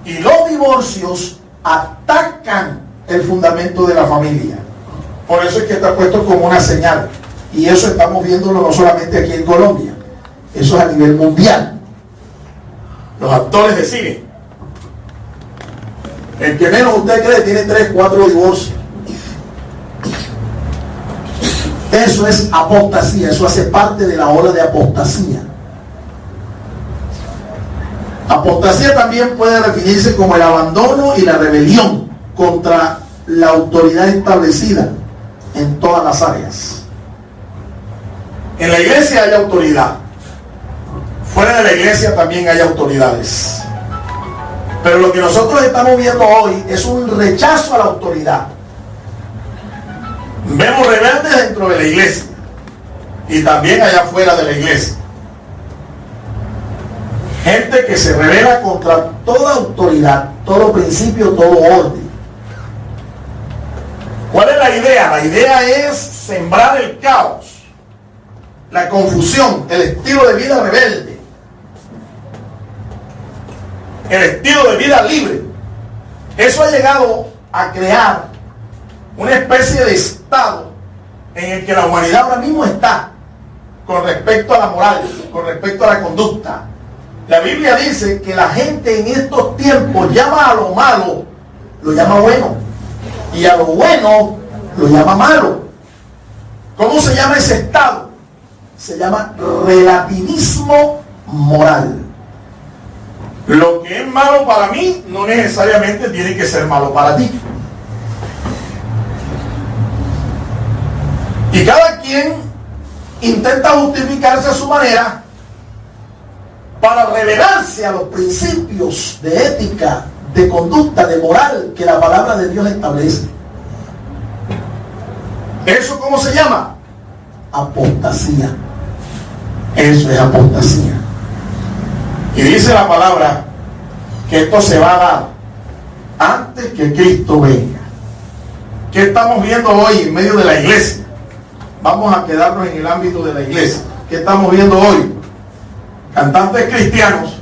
Y los divorcios atacan el fundamento de la familia. Por eso es que está puesto como una señal. Y eso estamos viéndolo no solamente aquí en Colombia, eso es a nivel mundial. Los actores de cine, el que menos usted cree tiene 3, 4 divorcios. Eso es apostasía, eso hace parte de la ola de apostasía. Apostasía también puede definirse como el abandono y la rebelión contra la autoridad establecida en todas las áreas. En la iglesia hay autoridad. Fuera de la iglesia también hay autoridades. Pero lo que nosotros estamos viendo hoy es un rechazo a la autoridad. Vemos rebeldes dentro de la iglesia y también allá afuera de la iglesia. Gente que se rebela contra toda autoridad, todo principio, todo orden. ¿Cuál es la idea? La idea es sembrar el caos, la confusión, el estilo de vida rebelde, el estilo de vida libre. Eso ha llegado a crear una especie de estado en el que la humanidad ahora mismo está con respecto a la moral, con respecto a la conducta. La Biblia dice que la gente en estos tiempos llama a lo malo, lo llama bueno, y a lo bueno lo llama malo. ¿Cómo se llama ese estado? Se llama relativismo moral. Lo que es malo para mí no necesariamente tiene que ser malo para ti. Y cada quien intenta justificarse a su manera para revelarse a los principios de ética, de conducta, de moral que la palabra de Dios establece. ¿Eso cómo se llama? Apostasía. Eso es apostasía. Y dice la palabra que esto se va a dar antes que Cristo venga. ¿Qué estamos viendo hoy en medio de la iglesia? Vamos a quedarnos en el ámbito de la iglesia. ¿Qué estamos viendo hoy? Cantantes cristianos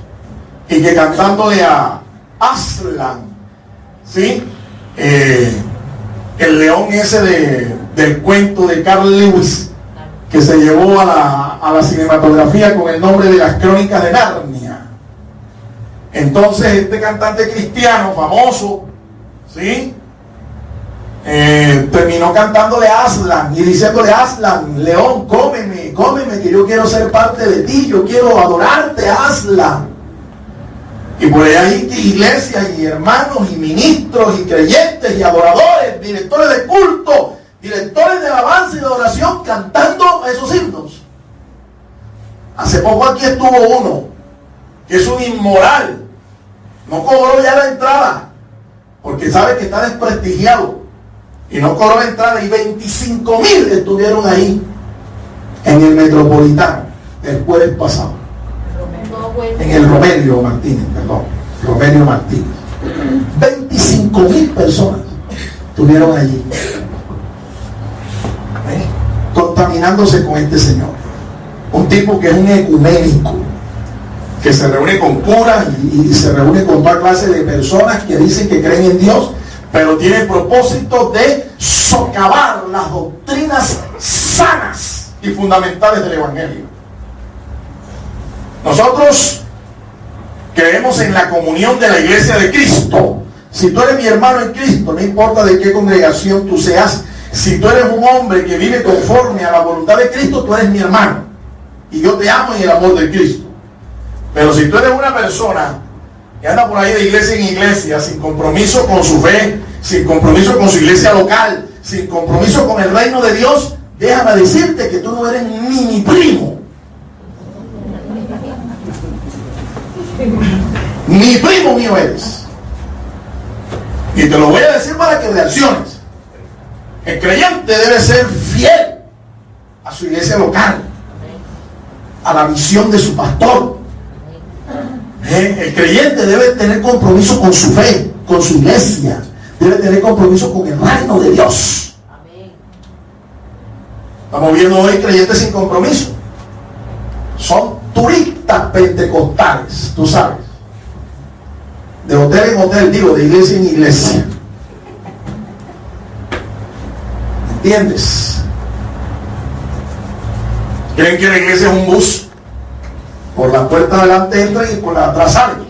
y que cantándole a Aslan, ¿sí? El león ese del cuento de Carl Lewis, que se llevó a la cinematografía con el nombre de Las Crónicas de Narnia. Entonces este cantante cristiano famoso, ¿sí? Terminó cantándole a Aslan y diciéndole: Aslan, león, cómeme, cómeme, que yo quiero ser parte de ti, yo quiero adorarte, Aslan. Y por ahí hay iglesias y hermanos y ministros y creyentes y adoradores, directores de culto, directores de alabanza y de oración cantando esos himnos. Hace poco aquí estuvo uno que es un inmoral, no cobró ya la entrada porque sabe que está desprestigiado y no cobró la entrada, y 25,000 estuvieron ahí en el Metropolitano el jueves pasado, en el Romelio Martínez, perdón, Romelio Martínez. 25,000 personas estuvieron allí, contaminándose con este señor, un tipo que es un ecuménico, que se reúne con curas y se reúne con toda clase de personas que dicen que creen en Dios, pero tiene el propósito de socavar las doctrinas sanas y fundamentales del Evangelio. Nosotros creemos en la comunión de la iglesia de Cristo. Si tú eres mi hermano en Cristo, no importa de qué congregación tú seas, si tú eres un hombre que vive conforme a la voluntad de Cristo, tú eres mi hermano. Y yo te amo en el amor de Cristo. Pero si tú eres una persona que anda por ahí de iglesia en iglesia, sin compromiso con su fe, sin compromiso con su iglesia local, sin compromiso con el reino de Dios, déjame decirte que tú no eres ni mi primo. Ni primo mío eres. Y te lo voy a decir para que reacciones. El creyente debe ser fiel a su iglesia local, a la visión de su pastor. El creyente debe tener compromiso con su fe, con su iglesia, debe tener compromiso con el reino de Dios. Estamos viendo hoy creyentes sin compromiso. Son turistas pentecostales, tú sabes, de hotel en hotel, digo, de iglesia en iglesia. ¿Entiendes? ¿Creen que la iglesia es un bus? Por la puerta de adelante entran y por la de atrás salen.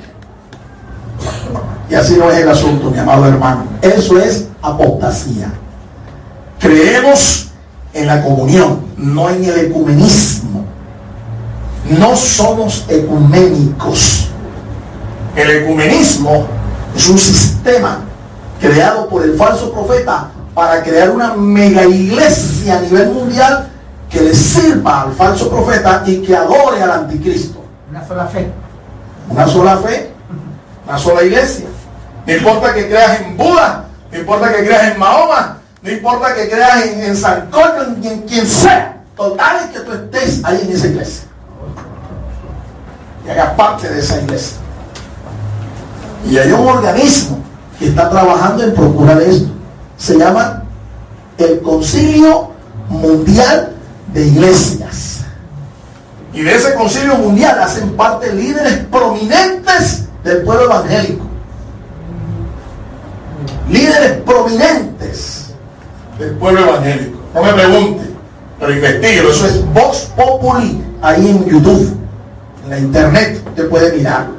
Y así no es el asunto, mi amado hermano. Eso es apostasía. Creemos en la comunión, no en el ecumenismo. No somos ecuménicos. El ecumenismo es un sistema creado por el falso profeta para crear una mega iglesia a nivel mundial que le sirva al falso profeta y que adore al anticristo. Una sola fe. Una sola fe, una sola iglesia. No importa que creas en Buda, no importa que creas en Mahoma, no importa que creas en San Corno, en quien sea. Total es que tú estés ahí en esa iglesia y hagas parte de esa iglesia. Y hay un organismo que está trabajando en procurar esto. Se llama el Concilio Mundial de Iglesias. Y de ese concilio mundial hacen parte líderes prominentes del pueblo evangélico. Líderes prominentes del pueblo evangélico. No me pregunte, pero investigue. Eso es Vox Populi, ahí en YouTube, en la internet. Usted puede mirarlo.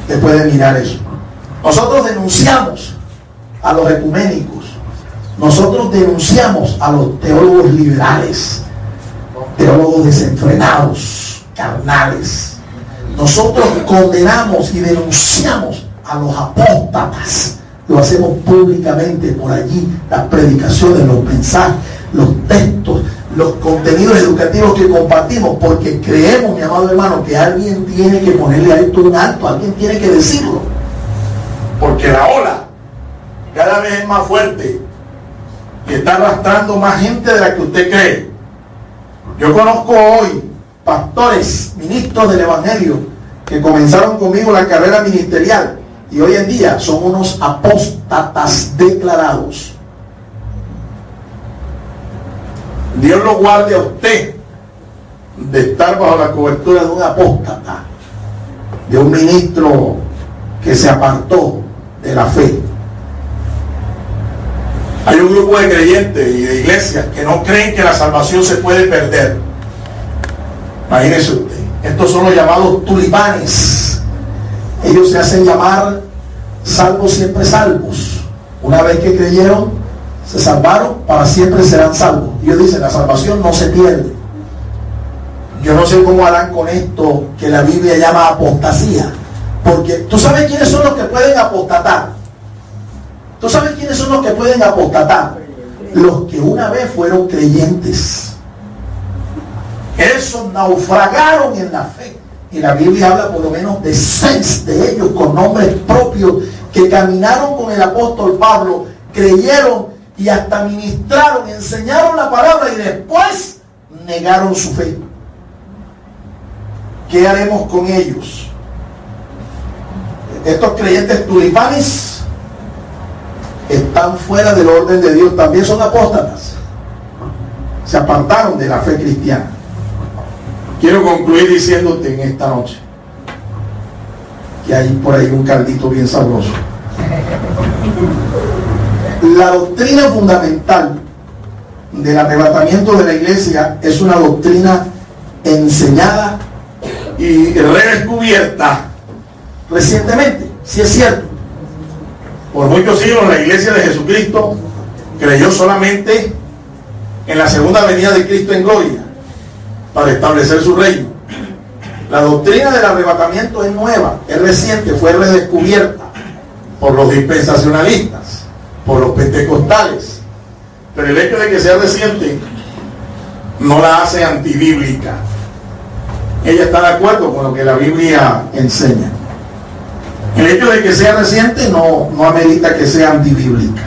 Usted puede mirar eso. Nosotros denunciamos a los ecuménicos. Nosotros denunciamos a los teólogos liberales, teólogos desenfrenados, carnales. Nosotros condenamos y denunciamos a los apóstatas. Lo hacemos públicamente por allí, las predicaciones, los mensajes, los textos, los contenidos educativos que compartimos, porque creemos, mi amado hermano, que alguien tiene que ponerle a esto un alto, alguien tiene que decirlo, porque la ola cada vez es más fuerte y está arrastrando más gente de la que usted cree. Yo conozco hoy pastores, ministros del evangelio, que comenzaron conmigo la carrera ministerial y hoy en día son unos apóstatas declarados. Dios lo guarde a usted de estar bajo la cobertura de un apóstata, de un ministro que se apartó de la fe. Hay un grupo de creyentes y de iglesias que no creen que la salvación se puede perder. Imagínese usted. Estos son los llamados tulipanes. Ellos se hacen llamar salvos siempre salvos. Una vez que creyeron, se salvaron, para siempre serán salvos. Ellos dicen, la salvación no se pierde. Yo no sé cómo harán con esto que la Biblia llama apostasía. Porque tú sabes quiénes son los que pueden apostatar. Tú sabes quiénes son los que pueden apostatar. Los que una vez fueron creyentes. Esos naufragaron en la fe. Y la Biblia habla por lo menos de 6 de ellos con nombres propios que caminaron con el apóstol Pablo, creyeron y hasta ministraron, enseñaron la palabra y después negaron su fe. ¿Qué haremos con ellos? Estos creyentes tulipanes están fuera del orden de Dios, también son apóstatas, se apartaron de la fe cristiana. Quiero concluir diciéndote en esta noche que hay por ahí un caldito bien sabroso. La doctrina fundamental del arrebatamiento de la iglesia es una doctrina enseñada y redescubierta recientemente, si es cierto. Por muchos siglos la iglesia de Jesucristo creyó solamente en la segunda venida de Cristo en gloria para establecer su reino. La doctrina del arrebatamiento es nueva, es reciente, fue redescubierta por los dispensacionalistas, por los pentecostales, pero el hecho de que sea reciente no la hace antibíblica. Ella está de acuerdo con lo que la Biblia enseña. El hecho de que sea reciente no amerita que sea antibíblica.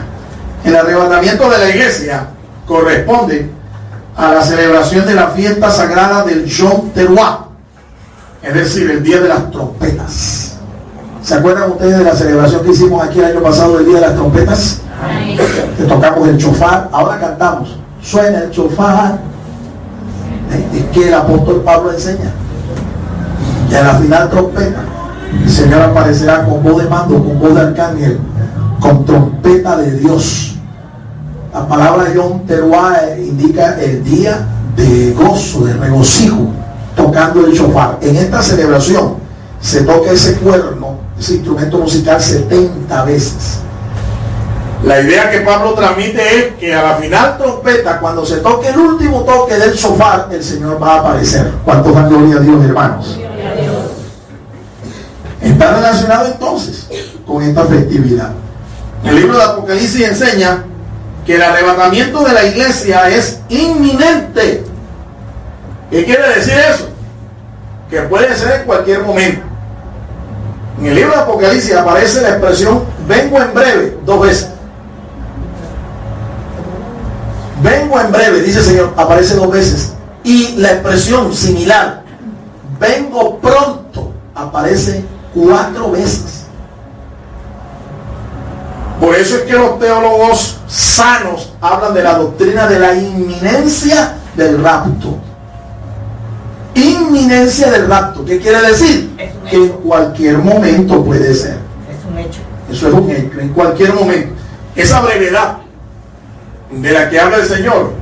El arrebatamiento de la iglesia corresponde a la celebración de la fiesta sagrada del Yom Teruah, es decir, el día de las trompetas. ¿Se acuerdan ustedes de la celebración que hicimos aquí el año pasado del día de las trompetas? Que tocamos el chofar, ahora cantamos, suena el chofar. Es que el apóstol Pablo enseña y a la final trompeta el Señor aparecerá con voz de mando, con voz de arcángel, con trompeta de Dios. La palabra Yom Teruah indica el día de gozo, de regocijo, tocando el shofar. En esta celebración se toca ese cuerno, ese instrumento musical 70 veces. La idea que Pablo transmite es que a la final trompeta, cuando se toque el último toque del shofar, el Señor va a aparecer. ¿Cuántos dan gloria a Dios, hermanos? Está relacionado entonces con esta festividad. El libro de Apocalipsis enseña que el arrebatamiento de la iglesia es inminente. ¿Qué quiere decir eso? Que puede ser en cualquier momento. En el libro de Apocalipsis aparece la expresión vengo en breve 2 veces. Vengo en breve, dice el Señor, aparece 2 veces. Y la expresión similar, vengo pronto, aparece 4 veces. Por eso es que los teólogos sanos hablan de la doctrina de la inminencia del rapto. Inminencia del rapto, ¿qué quiere decir? Que en cualquier momento puede ser. Es un hecho. Eso es un hecho, en cualquier momento. Esa brevedad de la que habla el Señor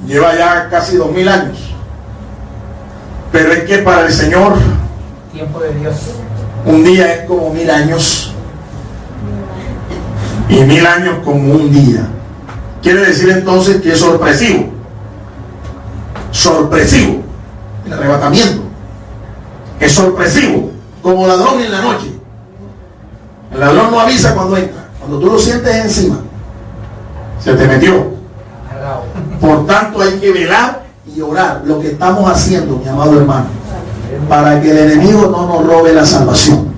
lleva ya casi 2000 años. Pero es que para el Señor, Tiempo de Dios. un día es como 1000 años y 1000 años como un día. Quiere decir entonces que es sorpresivo. Sorpresivo. El arrebatamiento es sorpresivo, como ladrón en la noche. El ladrón no avisa cuando entra. Cuando tú lo sientes encima, se te metió. Por tanto hay que velar y orar, lo que estamos haciendo, mi amado hermano, para que el enemigo no nos robe la salvación.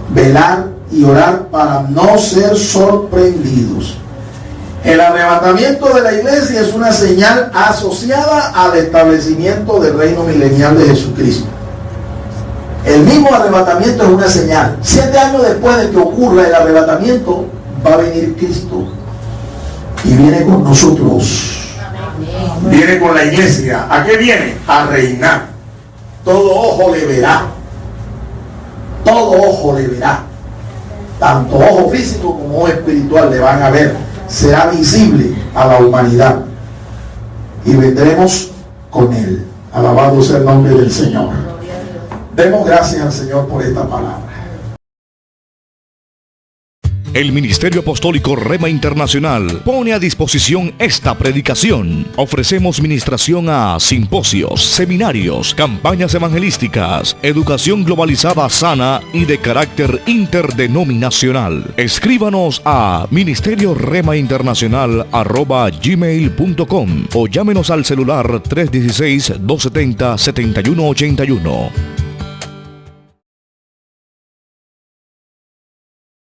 Velar y orar para no ser sorprendidos. El arrebatamiento de la iglesia es una señal asociada al establecimiento del reino milenial de Jesucristo. El mismo arrebatamiento es una señal. 7 años después de que ocurra el arrebatamiento, va a venir Cristo y viene con nosotros. Viene con la iglesia. ¿A qué viene? A reinar. Todo ojo le verá. Todo ojo le verá. Tanto ojo físico como ojo espiritual le van a ver. Será visible a la humanidad. Y vendremos con él. Alabado sea el nombre del Señor. Demos gracias al Señor por esta palabra. El Ministerio Apostólico Rema Internacional pone a disposición esta predicación. Ofrecemos ministración a simposios, seminarios, campañas evangelísticas, educación globalizada sana y de carácter interdenominacional. Escríbanos a ministerioremainternacional@gmail.com o llámenos al celular 316-270-7181.